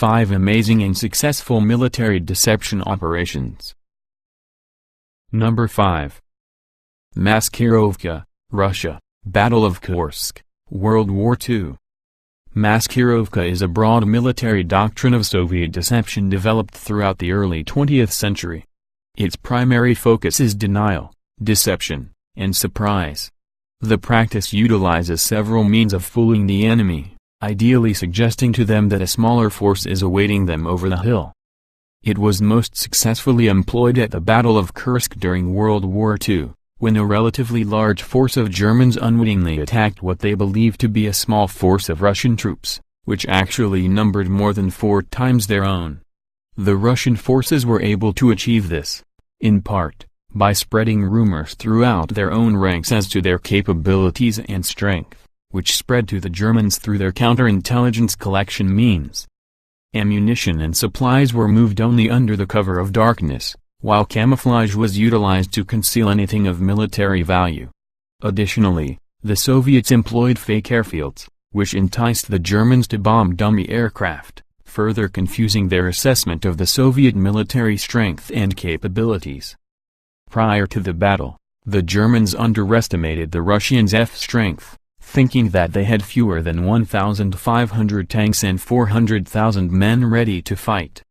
5 amazing and successful military deception operations. Number 5. Masky, Russia, Battle of Kursk, World War II. Masky is a broad military doctrine of Soviet deception developed throughout the early 20th century. Its primary focus is denial, deception, and surprise. The practice utilizes several means of fooling the enemy, ideally suggesting to them that a smaller force is awaiting them over the hill. It was most successfully employed at the Battle of Kursk during World War II, when a relatively large force of Germans unwittingly attacked what they believed to be a small force of Russian troops, which actually numbered more than 4 times their own. The Russian forces were able to achieve this, in part, by spreading rumors throughout their own ranks as to their capabilities and strength, which spread to the Germans through their counterintelligence collection means. Ammunition and supplies were moved only under the cover of darkness, while camouflage was utilized to conceal anything of military value. Additionally, the Soviets employed fake airfields, which enticed the Germans to bomb dummy aircraft, further confusing their assessment of the Soviet military strength and capabilities. Prior to the battle, the Germans underestimated the Russians' strength, thinking that they had fewer than 1,500 tanks and 400,000 men ready to fight.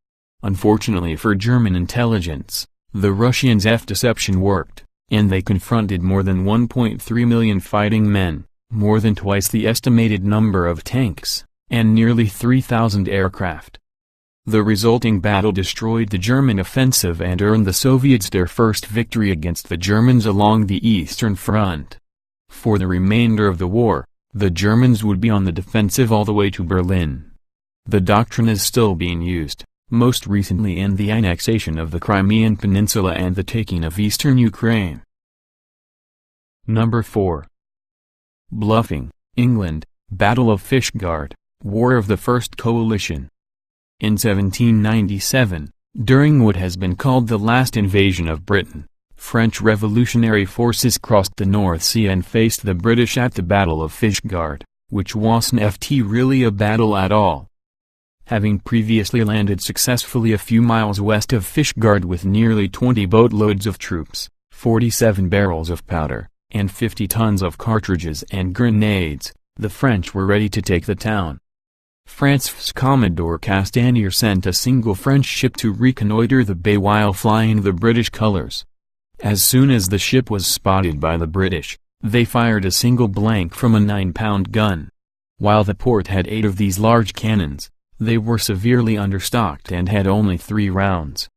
Unfortunately for German intelligence, the Russians' deception worked, and they confronted more than 1.3 million fighting men, more than twice the estimated number of tanks, and nearly 3,000 aircraft. The resulting battle destroyed the German offensive and earned the Soviets their first victory against the Germans along the Eastern Front. For the remainder of the war, the Germans would be on the defensive all the way to Berlin. The doctrine is still being used, most recently in the annexation of the Crimean Peninsula and the taking of eastern Ukraine. Number 4. Bluffing, England, Battle of Fishguard, War of the First Coalition. In 1797, during what has been called the last invasion of Britain, French revolutionary forces crossed the North Sea and faced the British at the Battle of Fishguard, which wasn't really a battle at all. Having previously landed successfully a few miles west of Fishguard with nearly 20 boatloads of troops, 47 barrels of powder, and 50 tons of cartridges and grenades, the French were ready to take the town. France's Commodore Castanier sent a single French ship to reconnoiter the bay while flying the British colors. As soon as the ship was spotted by the British, they fired a single blank from a 9-pound gun. While the port had 8 of these large cannons, they were severely understocked and had only 3 rounds.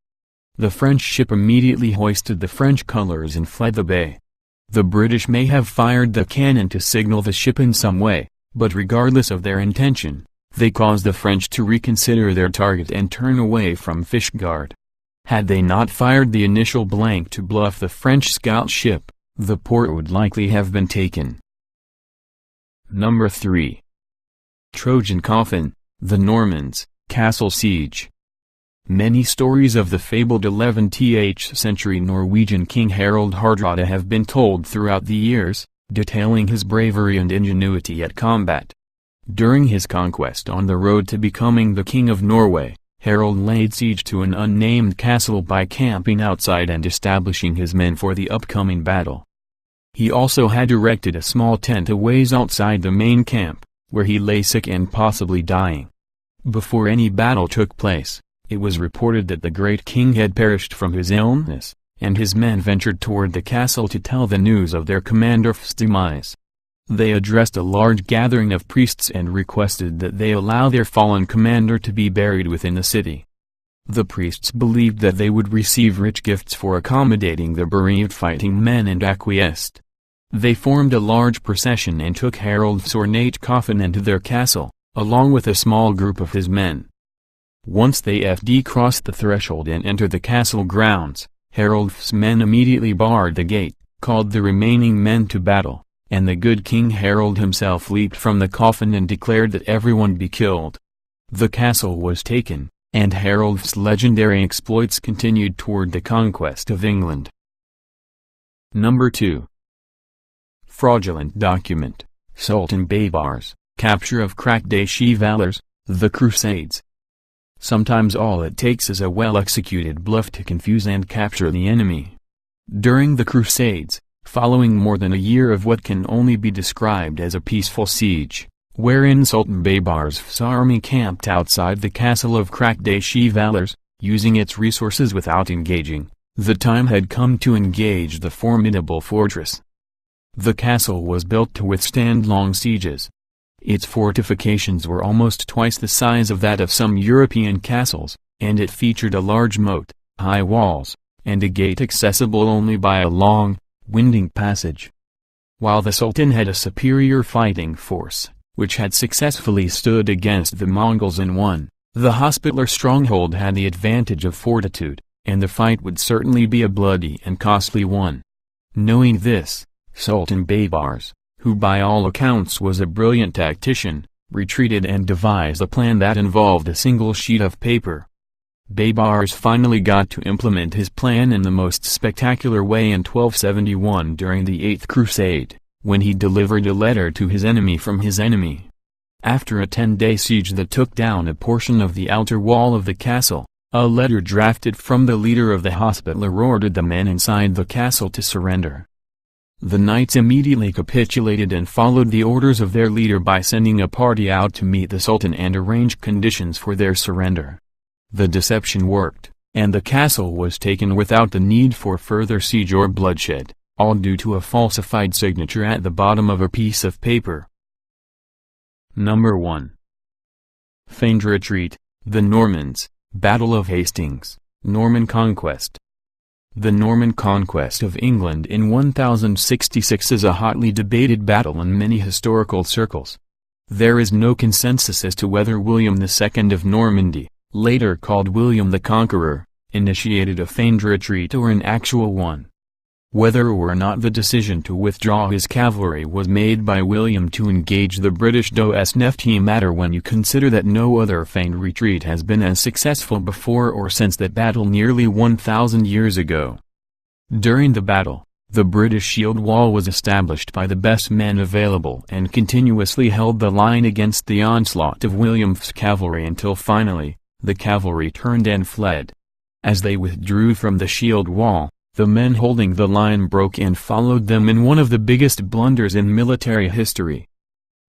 The French ship immediately hoisted the French colors and fled the bay. The British may have fired the cannon to signal the ship in some way, but regardless of their intention, they caused the French to reconsider their target and turn away from Fishguard. Had they not fired the initial blank to bluff the French scout ship, the port would likely have been taken. Number 3. Trojan Coffin, the Normans, Castle Siege. Many stories of the fabled 11th century Norwegian king Harald Hardrada have been told throughout the years, detailing his bravery and ingenuity at combat. During his conquest on the road to becoming the King of Norway, Harald laid siege to an unnamed castle by camping outside and establishing his men for the upcoming battle. He also had erected a small tent a ways outside the main camp, where he lay sick and possibly dying. Before any battle took place, it was reported that the great king had perished from his illness, and his men ventured toward the castle to tell the news of their commander's demise. They addressed a large gathering of priests and requested that they allow their fallen commander to be buried within the city. The priests believed that they would receive rich gifts for accommodating the bereaved fighting men and acquiesced. They formed a large procession and took Harald's ornate coffin into their castle, along with a small group of his men. Once they crossed the threshold and entered the castle grounds, Harald's men immediately barred the gate, called the remaining men to battle, and the good King Harald himself leaped from the coffin and declared that everyone be killed. The castle was taken, and Harald's legendary exploits continued toward the conquest of England. Number 2. Fraudulent Document, Sultan Baybar's capture of Krakdashi Valors, the Crusades. Sometimes all it takes is a well-executed bluff to confuse and capture the enemy. During the Crusades, following more than a year of what can only be described as a peaceful siege, wherein Sultan Baybars's army camped outside the castle of Krakdashivalars, using its resources without engaging, the time had come to engage the formidable fortress. The castle was built to withstand long sieges. Its fortifications were almost twice the size of that of some European castles, and it featured a large moat, high walls, and a gate accessible only by a long, winding passage. While the Sultan had a superior fighting force, which had successfully stood against the Mongols and won, the Hospitaller stronghold had the advantage of fortitude, and the fight would certainly be a bloody and costly one. Knowing this, Sultan Baybars, who by all accounts was a brilliant tactician, retreated and devised a plan that involved a single sheet of paper. Baybars finally got to implement his plan in the most spectacular way in 1271 during the Eighth Crusade, when he delivered a letter to his enemy from his enemy. After a 10-day siege that took down a portion of the outer wall of the castle, a letter drafted from the leader of the Hospitaller ordered the men inside the castle to surrender. The knights immediately capitulated and followed the orders of their leader by sending a party out to meet the Sultan and arrange conditions for their surrender. The deception worked, and the castle was taken without the need for further siege or bloodshed, all due to a falsified signature at the bottom of a piece of paper. Number 1. Feigned retreat, the Normans, Battle of Hastings, Norman conquest. The Norman conquest of England in 1066 is a hotly debated battle in many historical circles. There is no consensus as to whether William II of Normandy, later called William the Conqueror, initiated a feigned retreat or an actual one. Whether or not the decision to withdraw his cavalry was made by William to engage the British does not matter when you consider that no other feigned retreat has been as successful before or since that battle nearly 1,000 years ago. During the battle, the British shield wall was established by the best men available and continuously held the line against the onslaught of William's cavalry until finally, the cavalry turned and fled. As they withdrew from the shield wall, the men holding the line broke and followed them in one of the biggest blunders in military history.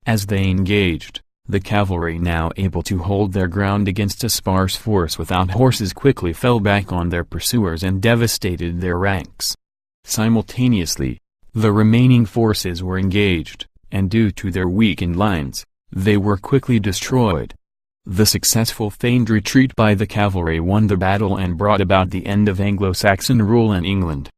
As they engaged, the cavalry, now able to hold their ground against a sparse force without horses, quickly fell back on their pursuers and devastated their ranks. Simultaneously, the remaining forces were engaged, and due to their weakened lines, they were quickly destroyed. The successful feigned retreat by the cavalry won the battle and brought about the end of Anglo-Saxon rule in England.